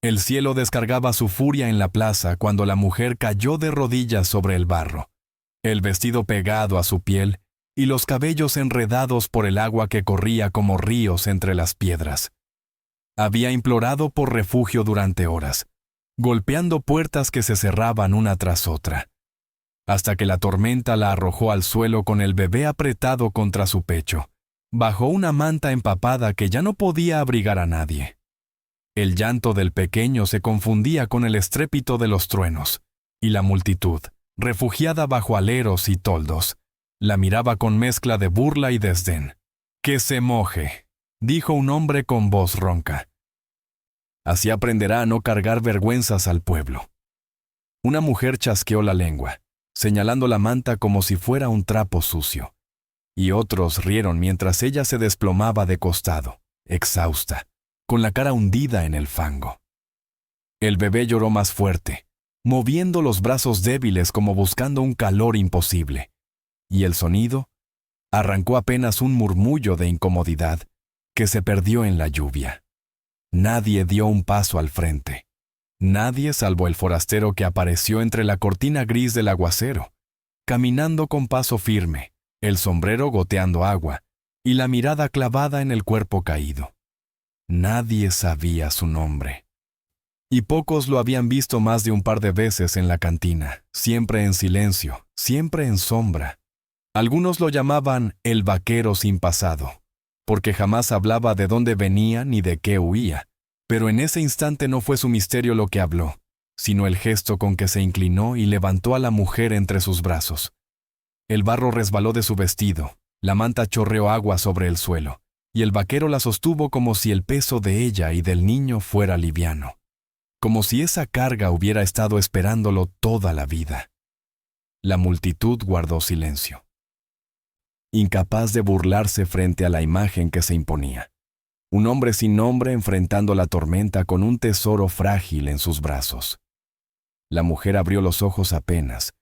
El cielo descargaba su furia en la plaza cuando la mujer cayó de rodillas sobre el barro, el vestido pegado a su piel y los cabellos enredados por el agua que corría como ríos entre las piedras. Había implorado por refugio durante horas, golpeando puertas que se cerraban una tras otra, hasta que la tormenta la arrojó al suelo con el bebé apretado contra su pecho, bajo una manta empapada que ya no podía abrigar a nadie. El llanto del pequeño se confundía con el estrépito de los truenos, y la multitud, refugiada bajo aleros y toldos, la miraba con mezcla de burla y desdén. «¡Que se moje!», dijo un hombre con voz ronca. Así aprenderá a no cargar vergüenzas al pueblo. Una mujer chasqueó la lengua, señalando la manta como si fuera un trapo sucio, y otros rieron mientras ella se desplomaba de costado, exhausta, con la cara hundida en el fango. El bebé lloró más fuerte, moviendo los brazos débiles como buscando un calor imposible, y el sonido arrancó apenas un murmullo de incomodidad que se perdió en la lluvia. Nadie dio un paso al frente. Nadie salvo el forastero que apareció entre la cortina gris del aguacero, caminando con paso firme, el sombrero goteando agua y la mirada clavada en el cuerpo caído. Nadie sabía su nombre. Y pocos lo habían visto más de un par de veces en la cantina, siempre en silencio, siempre en sombra. Algunos lo llamaban el vaquero sin pasado, porque jamás hablaba de dónde venía ni de qué huía, pero en ese instante no fue su misterio lo que habló, sino el gesto con que se inclinó y levantó a la mujer entre sus brazos. El barro resbaló de su vestido, la manta chorreó agua sobre el suelo, y el vaquero la sostuvo como si el peso de ella y del niño fuera liviano, como si esa carga hubiera estado esperándolo toda la vida. La multitud guardó silencio, incapaz de burlarse frente a la imagen que se imponía. Un hombre sin nombre enfrentando la tormenta con un tesoro frágil en sus brazos. La mujer abrió los ojos apenas,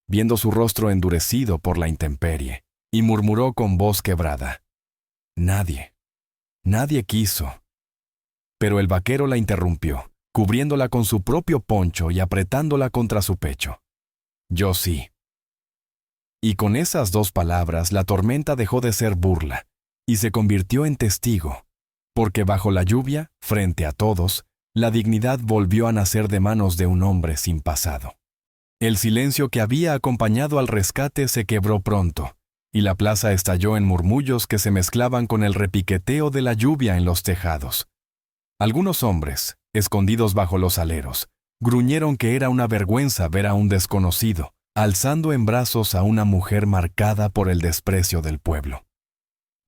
viendo su rostro endurecido por la intemperie, y murmuró con voz quebrada: Nadie quiso. Pero el vaquero la interrumpió, cubriéndola con su propio poncho y apretándola contra su pecho. «Yo sí». Y con esas dos palabras la tormenta dejó de ser burla y se convirtió en testigo, porque bajo la lluvia, frente a todos, la dignidad volvió a nacer de manos de un hombre sin pasado. El silencio que había acompañado al rescate se quebró pronto, y la plaza estalló en murmullos que se mezclaban con el repiqueteo de la lluvia en los tejados. Algunos hombres, escondidos bajo los aleros, gruñeron que era una vergüenza ver a un desconocido, alzando en brazos a una mujer marcada por el desprecio del pueblo.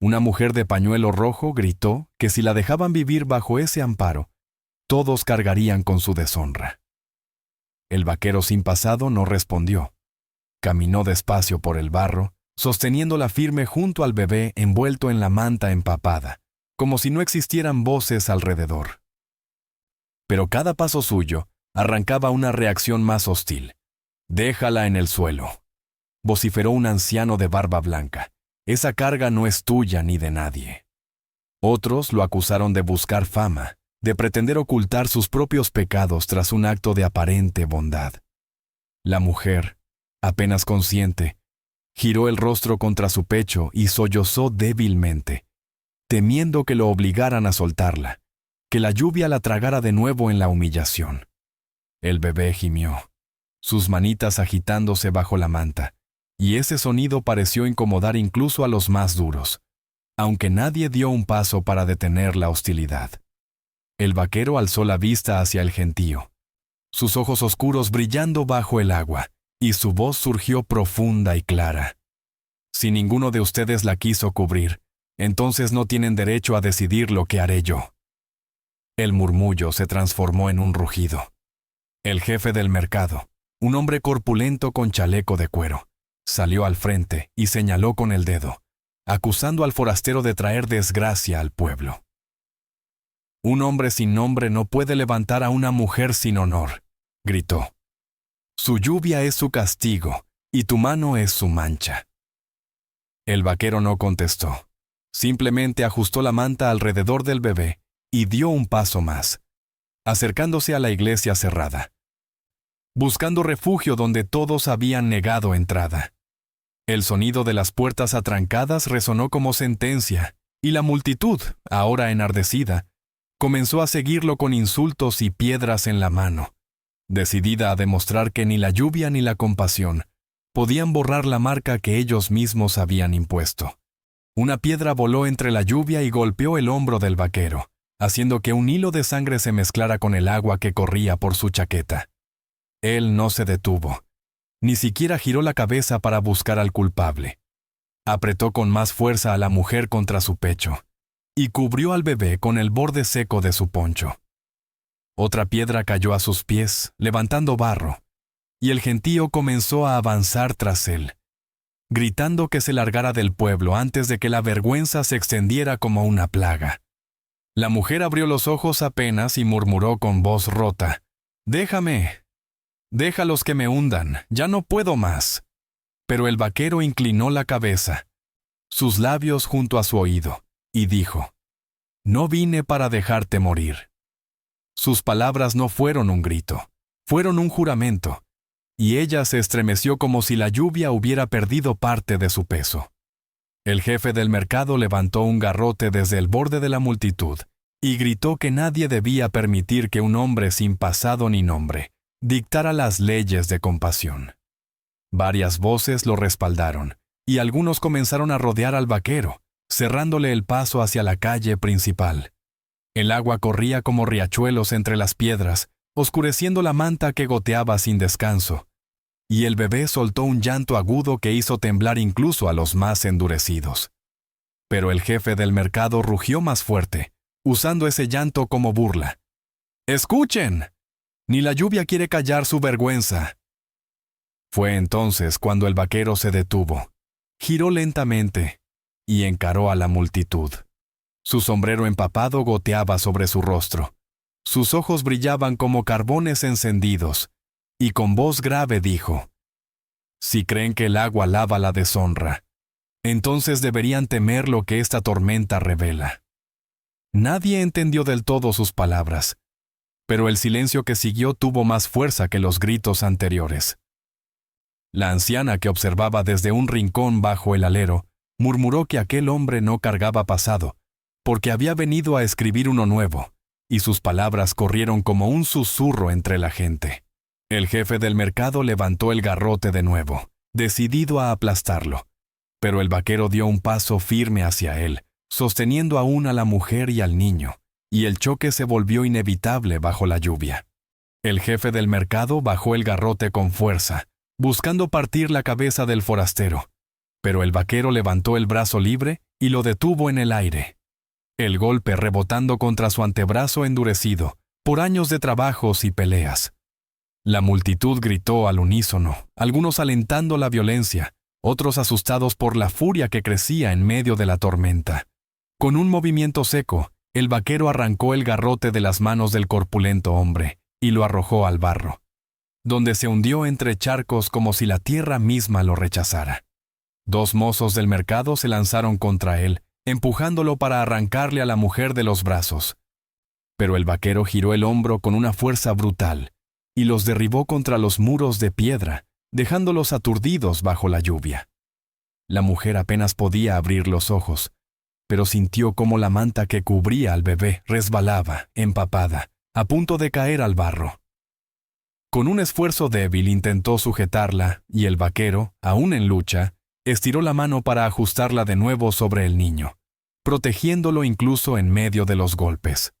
Una mujer de pañuelo rojo gritó que si la dejaban vivir bajo ese amparo, todos cargarían con su deshonra. El vaquero sin pasado no respondió. Caminó despacio por el barro, sosteniéndola firme junto al bebé envuelto en la manta empapada, como si no existieran voces alrededor. Pero cada paso suyo arrancaba una reacción más hostil. «Déjala en el suelo», vociferó un anciano de barba blanca. «Esa carga no es tuya ni de nadie». Otros lo acusaron de buscar fama, de pretender ocultar sus propios pecados tras un acto de aparente bondad. La mujer, apenas consciente, giró el rostro contra su pecho y sollozó débilmente, temiendo que lo obligaran a soltarla, que la lluvia la tragara de nuevo en la humillación. El bebé gimió, sus manitas agitándose bajo la manta, y ese sonido pareció incomodar incluso a los más duros, aunque nadie dio un paso para detener la hostilidad. El vaquero alzó la vista hacia el gentío, sus ojos oscuros brillando bajo el agua, y su voz surgió profunda y clara. «Si ninguno de ustedes la quiso cubrir, entonces no tienen derecho a decidir lo que haré yo». El murmullo se transformó en un rugido. El jefe del mercado, un hombre corpulento con chaleco de cuero, salió al frente y señaló con el dedo, acusando al forastero de traer desgracia al pueblo. «Un hombre sin nombre no puede levantar a una mujer sin honor», gritó. «Su lluvia es su castigo, y tu mano es su mancha». El vaquero no contestó. Simplemente ajustó la manta alrededor del bebé y dio un paso más. acercándose a la iglesia cerrada, buscando refugio donde todos habían negado entrada. El sonido de las puertas atrancadas resonó como sentencia, y la multitud, ahora enardecida, comenzó a seguirlo con insultos y piedras en la mano, decidida a demostrar que ni la lluvia ni la compasión podían borrar la marca que ellos mismos habían impuesto. Una piedra voló entre la lluvia y golpeó el hombro del vaquero, haciendo que un hilo de sangre se mezclara con el agua que corría por su chaqueta. Él no se detuvo, ni siquiera giró la cabeza para buscar al culpable. Apretó con más fuerza a la mujer contra su pecho y cubrió al bebé con el borde seco de su poncho. Otra piedra cayó a sus pies, levantando barro, y el gentío comenzó a avanzar tras él, gritando que se largara del pueblo antes de que la vergüenza se extendiera como una plaga. La mujer abrió los ojos apenas y murmuró con voz rota: «Déjame, déjalos que me hundan, ya no puedo más». Pero el vaquero inclinó la cabeza, sus labios junto a su oído, y dijo: «No vine para dejarte morir». Sus palabras no fueron un grito, fueron un juramento, y ella se estremeció como si la lluvia hubiera perdido parte de su peso. El jefe del mercado levantó un garrote desde el borde de la multitud y gritó que nadie debía permitir que un hombre sin pasado ni nombre dictara las leyes de compasión. Varias voces lo respaldaron, y algunos comenzaron a rodear al vaquero, cerrándole el paso hacia la calle principal. El agua corría como riachuelos entre las piedras, oscureciendo la manta que goteaba sin descanso, y el bebé soltó un llanto agudo que hizo temblar incluso a los más endurecidos. Pero el jefe del mercado rugió más fuerte, usando ese llanto como burla. «¡Escuchen! Ni la lluvia quiere callar su vergüenza». Fue entonces cuando el vaquero se detuvo, giró lentamente y encaró a la multitud. Su sombrero empapado goteaba sobre su rostro. Sus ojos brillaban como carbones encendidos, y con voz grave dijo: «Si creen que el agua lava la deshonra, entonces deberían temer lo que esta tormenta revela». Nadie entendió del todo sus palabras, pero el silencio que siguió tuvo más fuerza que los gritos anteriores. La anciana, que observaba desde un rincón bajo el alero, murmuró que aquel hombre no cargaba pasado, porque había venido a escribir uno nuevo, y sus palabras corrieron como un susurro entre la gente. El jefe del mercado levantó el garrote de nuevo, decidido a aplastarlo, pero el vaquero dio un paso firme hacia él, sosteniendo aún a la mujer y al niño, y el choque se volvió inevitable bajo la lluvia. El jefe del mercado bajó el garrote con fuerza, buscando partir la cabeza del forastero, pero el vaquero levantó el brazo libre y lo detuvo en el aire. El golpe rebotando contra su antebrazo endurecido, por años de trabajos y peleas. La multitud gritó al unísono, algunos alentando la violencia, otros asustados por la furia que crecía en medio de la tormenta. Con un movimiento seco, el vaquero arrancó el garrote de las manos del corpulento hombre y lo arrojó al barro, donde se hundió entre charcos como si la tierra misma lo rechazara. Dos mozos del mercado se lanzaron contra él, empujándolo para arrancarle a la mujer de los brazos. Pero el vaquero giró el hombro con una fuerza brutal y los derribó contra los muros de piedra, dejándolos aturdidos bajo la lluvia. La mujer apenas podía abrir los ojos, pero sintió cómo la manta que cubría al bebé resbalaba, empapada, a punto de caer al barro. Con un esfuerzo débil intentó sujetarla, y el vaquero, aún en lucha, estiró la mano para ajustarla de nuevo sobre el niño, protegiéndolo incluso en medio de los golpes.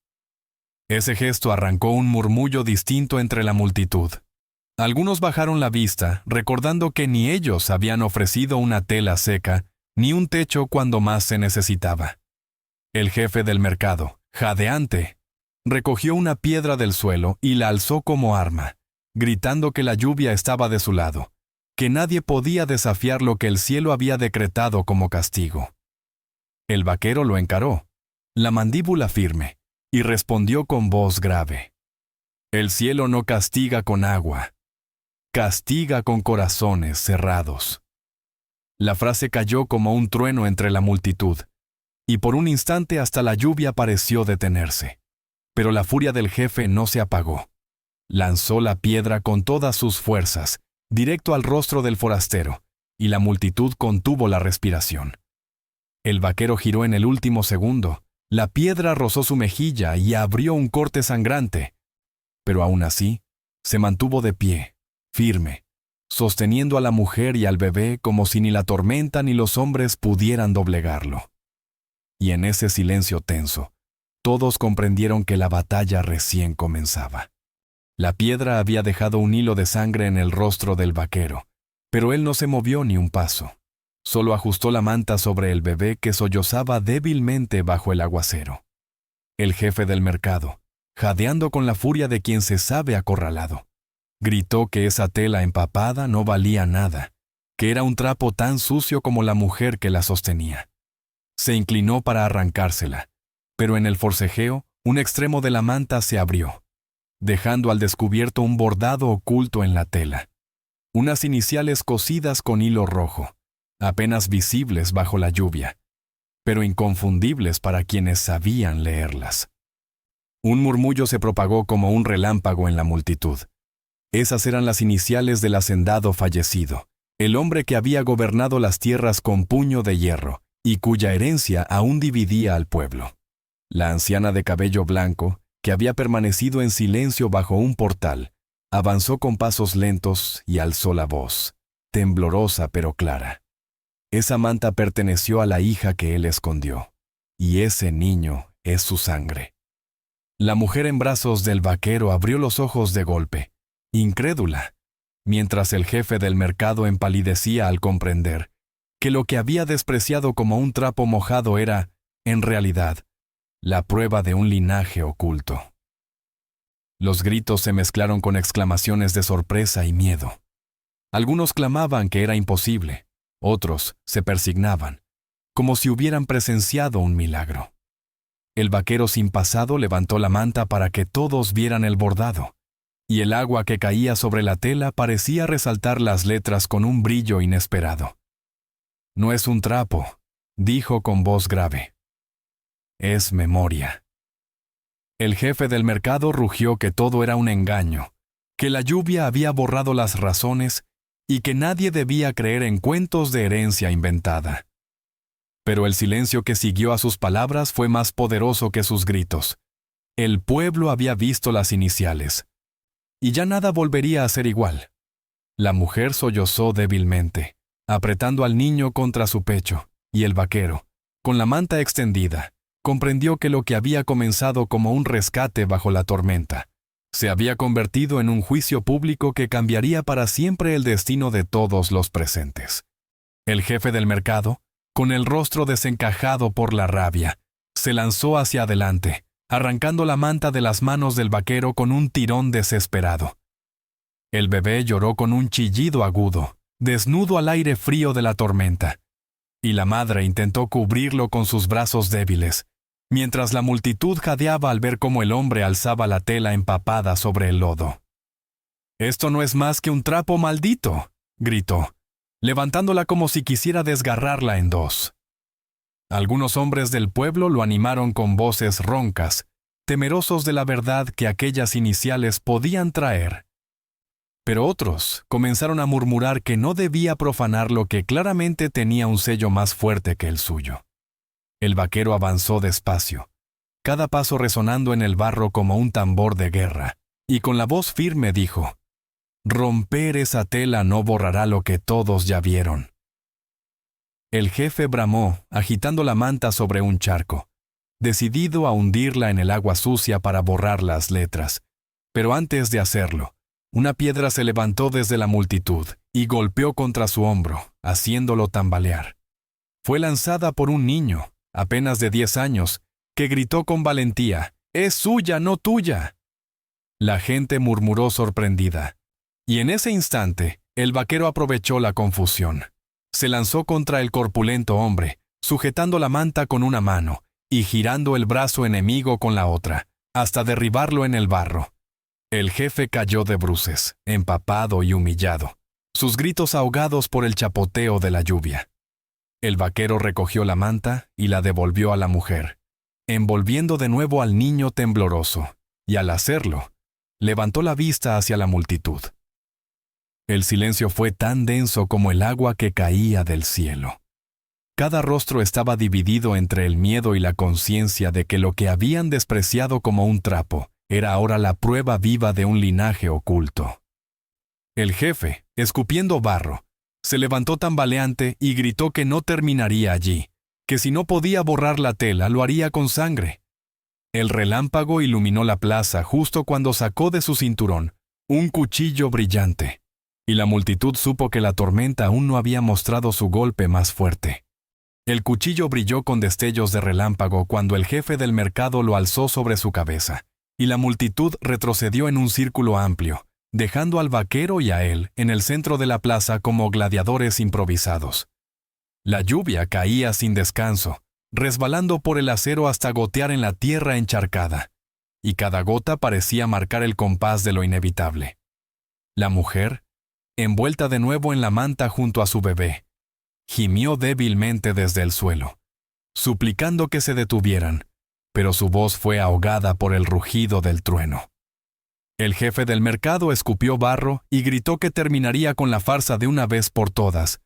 Ese gesto arrancó un murmullo distinto entre la multitud. Algunos bajaron la vista, recordando que ni ellos habían ofrecido una tela seca, ni un techo cuando más se necesitaba. El jefe del mercado, jadeante, recogió una piedra del suelo y la alzó como arma, gritando que la lluvia estaba de su lado, que nadie podía desafiar lo que el cielo había decretado como castigo. El vaquero lo encaró, la mandíbula firme, y respondió con voz grave: «El cielo no castiga con agua, castiga con corazones cerrados». La frase cayó como un trueno entre la multitud, y por un instante hasta la lluvia pareció detenerse. Pero la furia del jefe no se apagó. Lanzó la piedra con todas sus fuerzas, directo al rostro del forastero, y la multitud contuvo la respiración. El vaquero giró en el último segundo, la piedra rozó su mejilla y abrió un corte sangrante. Pero aún así, se mantuvo de pie, firme, sosteniendo a la mujer y al bebé como si ni la tormenta ni los hombres pudieran doblegarlo. Y en ese silencio tenso, todos comprendieron que la batalla recién comenzaba. La piedra había dejado un hilo de sangre en el rostro del vaquero, pero él no se movió ni un paso. Solo ajustó la manta sobre el bebé que sollozaba débilmente bajo el aguacero. El jefe del mercado, jadeando con la furia de quien se sabe acorralado, gritó que esa tela empapada no valía nada, que era un trapo tan sucio como la mujer que la sostenía. Se inclinó para arrancársela, pero en el forcejeo, un extremo de la manta se abrió, dejando al descubierto un bordado oculto en la tela. Unas iniciales cosidas con hilo rojo, apenas visibles bajo la lluvia, pero inconfundibles para quienes sabían leerlas. Un murmullo se propagó como un relámpago en la multitud. Esas eran las iniciales del hacendado fallecido, el hombre que había gobernado las tierras con puño de hierro y cuya herencia aún dividía al pueblo. La anciana de cabello blanco, que había permanecido en silencio bajo un portal, avanzó con pasos lentos y alzó la voz, temblorosa pero clara. Esa manta perteneció a la hija que él escondió, y ese niño es su sangre. La mujer en brazos del vaquero abrió los ojos de golpe, incrédula, mientras el jefe del mercado empalidecía al comprender que lo que había despreciado como un trapo mojado era, en realidad, la prueba de un linaje oculto. Los gritos se mezclaron con exclamaciones de sorpresa y miedo. Algunos clamaban que era imposible, otros se persignaban, como si hubieran presenciado un milagro. El vaquero sin pasado levantó la manta para que todos vieran el bordado, y el agua que caía sobre la tela parecía resaltar las letras con un brillo inesperado. «No es un trapo», dijo con voz grave. «Es memoria». El jefe del mercado rugió que todo era un engaño, que la lluvia había borrado las razones y que nadie debía creer en cuentos de herencia inventada. Pero el silencio que siguió a sus palabras fue más poderoso que sus gritos. El pueblo había visto las iniciales, y ya nada volvería a ser igual. La mujer sollozó débilmente, apretando al niño contra su pecho, y el vaquero, con la manta extendida, comprendió que lo que había comenzado como un rescate bajo la tormenta se había convertido en un juicio público que cambiaría para siempre el destino de todos los presentes. El jefe del mercado, con el rostro desencajado por la rabia, se lanzó hacia adelante, arrancando la manta de las manos del vaquero con un tirón desesperado. El bebé lloró con un chillido agudo, desnudo al aire frío de la tormenta, y la madre intentó cubrirlo con sus brazos débiles, mientras la multitud jadeaba al ver cómo el hombre alzaba la tela empapada sobre el lodo. «Esto no es más que un trapo maldito», gritó, levantándola como si quisiera desgarrarla en dos. Algunos hombres del pueblo lo animaron con voces roncas, temerosos de la verdad que aquellas iniciales podían traer. Pero otros comenzaron a murmurar que no debía profanar lo que claramente tenía un sello más fuerte que el suyo. El vaquero avanzó despacio, cada paso resonando en el barro como un tambor de guerra, y con la voz firme dijo: «Romper esa tela no borrará lo que todos ya vieron». El jefe bramó, agitando la manta sobre un charco, decidido a hundirla en el agua sucia para borrar las letras. Pero antes de hacerlo, una piedra se levantó desde la multitud y golpeó contra su hombro, haciéndolo tambalear. Fue lanzada por un niño, apenas de 10 años, que gritó con valentía: «¡Es suya, no tuya!». La gente murmuró sorprendida, y en ese instante el vaquero aprovechó la confusión. Se lanzó contra el corpulento hombre, sujetando la manta con una mano y girando el brazo enemigo con la otra, hasta derribarlo en el barro. El jefe cayó de bruces, empapado y humillado, sus gritos ahogados por el chapoteo de la lluvia. El vaquero recogió la manta y la devolvió a la mujer, envolviendo de nuevo al niño tembloroso, y al hacerlo, levantó la vista hacia la multitud. El silencio fue tan denso como el agua que caía del cielo. Cada rostro estaba dividido entre el miedo y la conciencia de que lo que habían despreciado como un trapo era ahora la prueba viva de un linaje oculto. El jefe, escupiendo barro, se levantó tambaleante y gritó que no terminaría allí, que si no podía borrar la tela lo haría con sangre. El relámpago iluminó la plaza justo cuando sacó de su cinturón un cuchillo brillante, y la multitud supo que la tormenta aún no había mostrado su golpe más fuerte. El cuchillo brilló con destellos de relámpago cuando el jefe del mercado lo alzó sobre su cabeza, y la multitud retrocedió en un círculo amplio, dejando al vaquero y a él en el centro de la plaza como gladiadores improvisados. La lluvia caía sin descanso, resbalando por el acero hasta gotear en la tierra encharcada, y cada gota parecía marcar el compás de lo inevitable. La mujer, envuelta de nuevo en la manta junto a su bebé, gimió débilmente desde el suelo, suplicando que se detuvieran, pero su voz fue ahogada por el rugido del trueno. El jefe del mercado escupió barro y gritó que terminaría con la farsa de una vez por todas,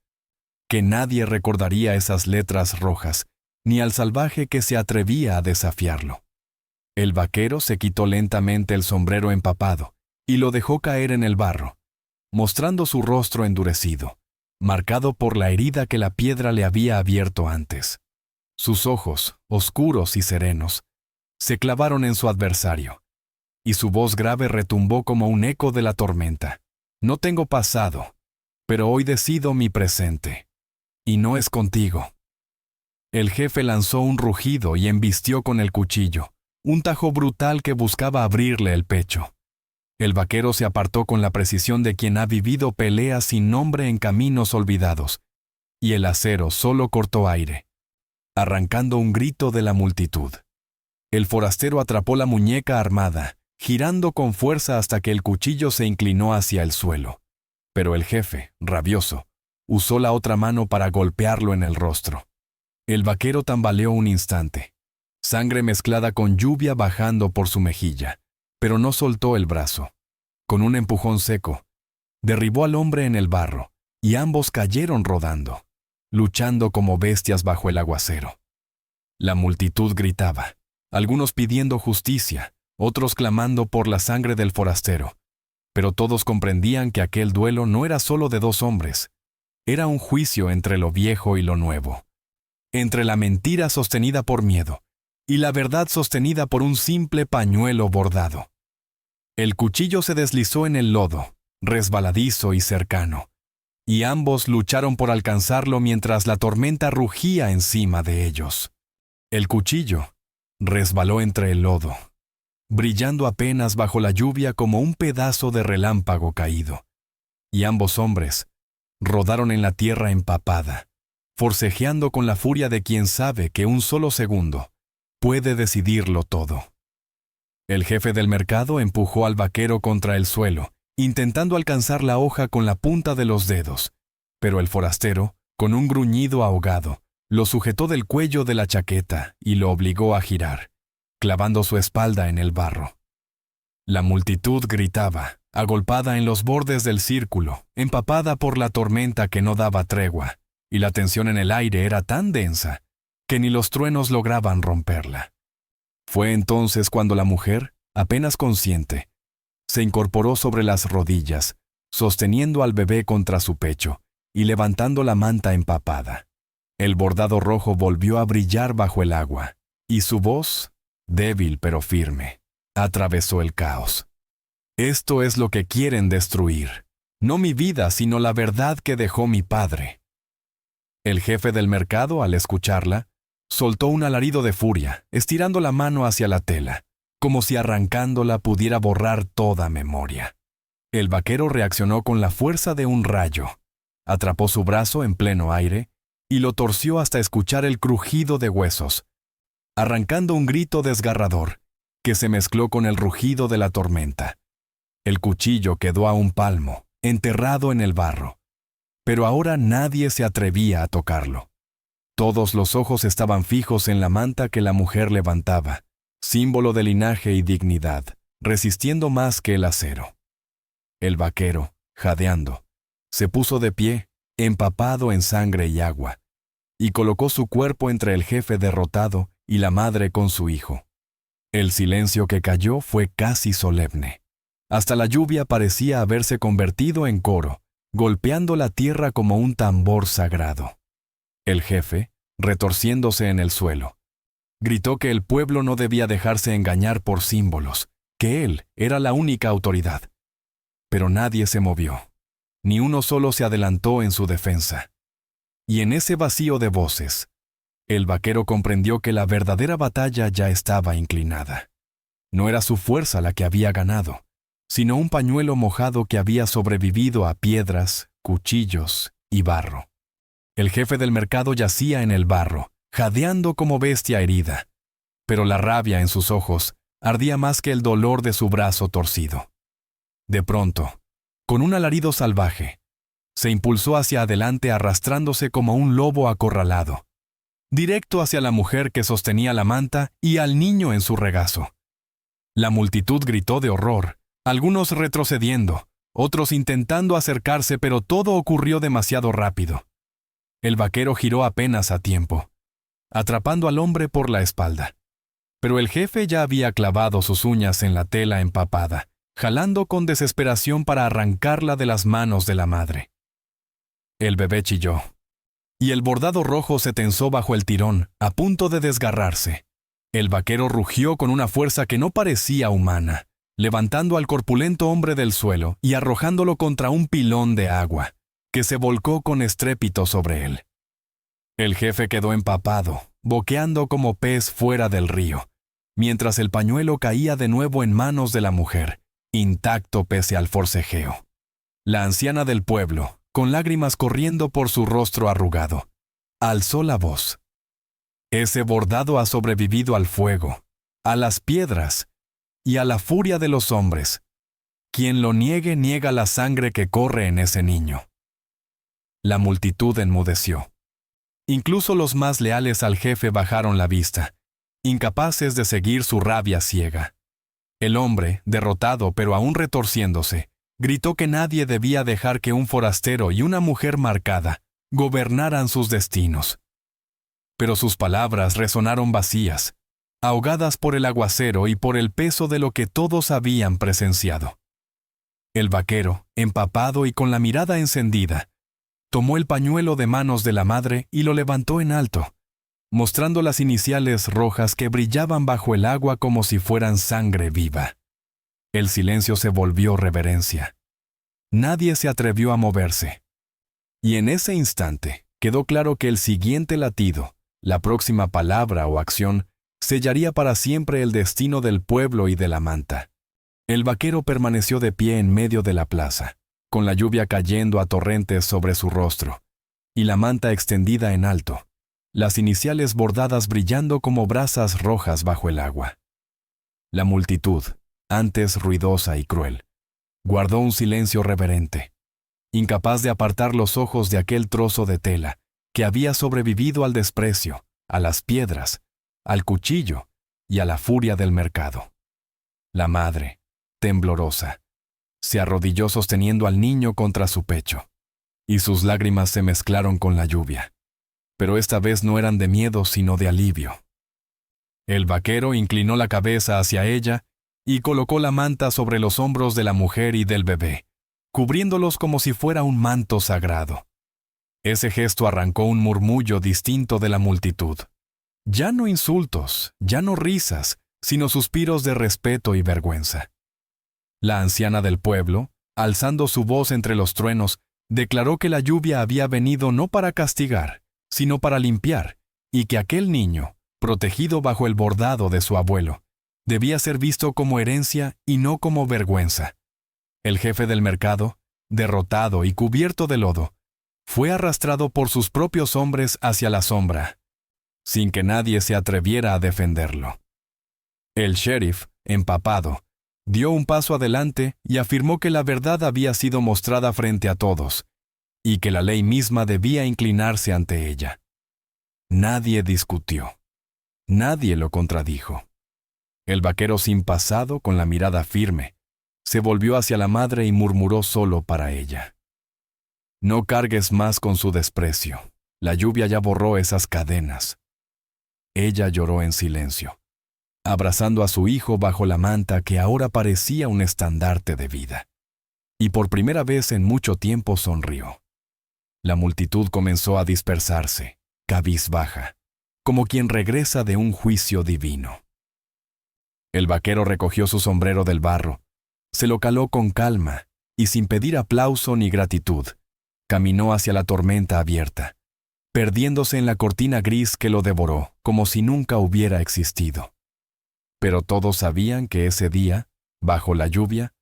que nadie recordaría esas letras rojas, ni al salvaje que se atrevía a desafiarlo. El vaquero se quitó lentamente el sombrero empapado y lo dejó caer en el barro, mostrando su rostro endurecido, marcado por la herida que la piedra le había abierto antes. Sus ojos, oscuros y serenos, se clavaron en su adversario, y su voz grave retumbó como un eco de la tormenta. No tengo pasado, pero hoy decido mi presente, y no es contigo. El jefe lanzó un rugido y embistió con el cuchillo, un tajo brutal que buscaba abrirle el pecho. El vaquero se apartó con la precisión de quien ha vivido peleas sin nombre en caminos olvidados, y el acero solo cortó aire, arrancando un grito de la multitud. El forastero atrapó la muñeca armada, girando con fuerza hasta que el cuchillo se inclinó hacia el suelo. Pero el jefe, rabioso, usó la otra mano para golpearlo en el rostro. El vaquero tambaleó un instante, sangre mezclada con lluvia bajando por su mejilla, pero no soltó el brazo. Con un empujón seco, derribó al hombre en el barro, y ambos cayeron rodando, luchando como bestias bajo el aguacero. La multitud gritaba, algunos pidiendo justicia, otros clamando por la sangre del forastero, pero todos comprendían que aquel duelo no era solo de dos hombres, era un juicio entre lo viejo y lo nuevo, entre la mentira sostenida por miedo y la verdad sostenida por un simple pañuelo bordado. El cuchillo se deslizó en el lodo, resbaladizo y cercano, y ambos lucharon por alcanzarlo mientras la tormenta rugía encima de ellos. El cuchillo resbaló entre el lodo, brillando apenas bajo la lluvia como un pedazo de relámpago caído, y ambos hombres rodaron en la tierra empapada, forcejeando con la furia de quien sabe que un solo segundo puede decidirlo todo. El jefe del mercado empujó al vaquero contra el suelo, intentando alcanzar la hoja con la punta de los dedos, pero el forastero, con un gruñido ahogado, lo sujetó del cuello de la chaqueta y lo obligó a girar, clavando su espalda en el barro. La multitud gritaba, agolpada en los bordes del círculo, empapada por la tormenta que no daba tregua, y la tensión en el aire era tan densa que ni los truenos lograban romperla. Fue entonces cuando la mujer, apenas consciente, se incorporó sobre las rodillas, sosteniendo al bebé contra su pecho y levantando la manta empapada. El bordado rojo volvió a brillar bajo el agua, y su voz, débil pero firme, atravesó el caos. Esto es lo que quieren destruir, no mi vida, sino la verdad que dejó mi padre. El jefe del mercado, al escucharla, soltó un alarido de furia, estirando la mano hacia la tela, como si arrancándola pudiera borrar toda memoria. El vaquero reaccionó con la fuerza de un rayo, atrapó su brazo en pleno aire y lo torció hasta escuchar el crujido de huesos, arrancando un grito desgarrador que se mezcló con el rugido de la tormenta. El cuchillo quedó a un palmo, enterrado en el barro, pero ahora nadie se atrevía a tocarlo. Todos los ojos estaban fijos en la manta que la mujer levantaba, símbolo de linaje y dignidad, resistiendo más que el acero. El vaquero, jadeando, se puso de pie, empapado en sangre y agua, y colocó su cuerpo entre el jefe derrotado y la madre con su hijo. El silencio que cayó fue casi solemne. Hasta la lluvia parecía haberse convertido en coro, golpeando la tierra como un tambor sagrado. El jefe, retorciéndose en el suelo, gritó que el pueblo no debía dejarse engañar por símbolos, que él era la única autoridad. Pero nadie se movió, ni uno solo se adelantó en su defensa. Y en ese vacío de voces, el vaquero comprendió que la verdadera batalla ya estaba inclinada. No era su fuerza la que había ganado, sino un pañuelo mojado que había sobrevivido a piedras, cuchillos y barro. El jefe del mercado yacía en el barro, jadeando como bestia herida, pero la rabia en sus ojos ardía más que el dolor de su brazo torcido. De pronto, con un alarido salvaje, se impulsó hacia adelante arrastrándose como un lobo acorralado, directo hacia la mujer que sostenía la manta y al niño en su regazo. La multitud gritó de horror, algunos retrocediendo, otros intentando acercarse, pero todo ocurrió demasiado rápido. El vaquero giró apenas a tiempo, atrapando al hombre por la espalda. Pero el jefe ya había clavado sus uñas en la tela empapada, jalando con desesperación para arrancarla de las manos de la madre. El bebé chilló, y el bordado rojo se tensó bajo el tirón, a punto de desgarrarse. El vaquero rugió con una fuerza que no parecía humana, levantando al corpulento hombre del suelo y arrojándolo contra un pilón de agua, que se volcó con estrépito sobre él. El jefe quedó empapado, boqueando como pez fuera del río, mientras el pañuelo caía de nuevo en manos de la mujer, intacto pese al forcejeo. La anciana del pueblo, con lágrimas corriendo por su rostro arrugado, alzó la voz. Ese bordado ha sobrevivido al fuego, a las piedras y a la furia de los hombres. Quien lo niegue niega la sangre que corre en ese niño. La multitud enmudeció. Incluso los más leales al jefe bajaron la vista, incapaces de seguir su rabia ciega. El hombre, derrotado pero aún retorciéndose, gritó que nadie debía dejar que un forastero y una mujer marcada gobernaran sus destinos. Pero sus palabras resonaron vacías, ahogadas por el aguacero y por el peso de lo que todos habían presenciado. El vaquero, empapado y con la mirada encendida, tomó el pañuelo de manos de la madre y lo levantó en alto, mostrando las iniciales rojas que brillaban bajo el agua como si fueran sangre viva. El silencio se volvió reverencia. Nadie se atrevió a moverse. Y en ese instante quedó claro que el siguiente latido, la próxima palabra o acción, sellaría para siempre el destino del pueblo y de la manta. El vaquero permaneció de pie en medio de la plaza, con la lluvia cayendo a torrentes sobre su rostro, y la manta extendida en alto, las iniciales bordadas brillando como brasas rojas bajo el agua. La multitud, antes ruidosa y cruel, guardó un silencio reverente, incapaz de apartar los ojos de aquel trozo de tela que había sobrevivido al desprecio, a las piedras, al cuchillo y a la furia del mercado. La madre, temblorosa, se arrodilló sosteniendo al niño contra su pecho, y sus lágrimas se mezclaron con la lluvia, pero esta vez no eran de miedo sino de alivio. El vaquero inclinó la cabeza hacia ella y colocó la manta sobre los hombros de la mujer y del bebé, cubriéndolos como si fuera un manto sagrado. Ese gesto arrancó un murmullo distinto de la multitud. Ya no insultos, ya no risas, sino suspiros de respeto y vergüenza. La anciana del pueblo, alzando su voz entre los truenos, declaró que la lluvia había venido no para castigar, sino para limpiar, y que aquel niño, protegido bajo el bordado de su abuelo, debía ser visto como herencia y no como vergüenza. El jefe del mercado, derrotado y cubierto de lodo, fue arrastrado por sus propios hombres hacia la sombra, sin que nadie se atreviera a defenderlo. El sheriff, empapado, dio un paso adelante y afirmó que la verdad había sido mostrada frente a todos, y que la ley misma debía inclinarse ante ella. Nadie discutió. Nadie lo contradijo. El vaquero sin pasado, con la mirada firme, se volvió hacia la madre y murmuró solo para ella: «No cargues más con su desprecio. La lluvia ya borró esas cadenas». Ella lloró en silencio, abrazando a su hijo bajo la manta que ahora parecía un estandarte de vida. Y por primera vez en mucho tiempo sonrió. La multitud comenzó a dispersarse, cabizbaja, como quien regresa de un juicio divino. El vaquero recogió su sombrero del barro, se lo caló con calma y sin pedir aplauso ni gratitud, caminó hacia la tormenta abierta, perdiéndose en la cortina gris que lo devoró como si nunca hubiera existido. Pero todos sabían que ese día, bajo la lluvia,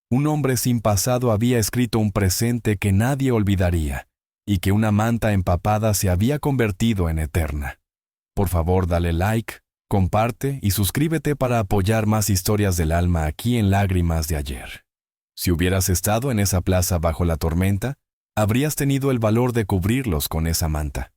un hombre sin pasado había escrito un presente que nadie olvidaría y que una manta empapada se había convertido en eterna. Por favor, dale like, comparte y suscríbete para apoyar más historias del alma aquí en Lágrimas de Ayer. Si hubieras estado en esa plaza bajo la tormenta, habrías tenido el valor de cubrirlos con esa manta.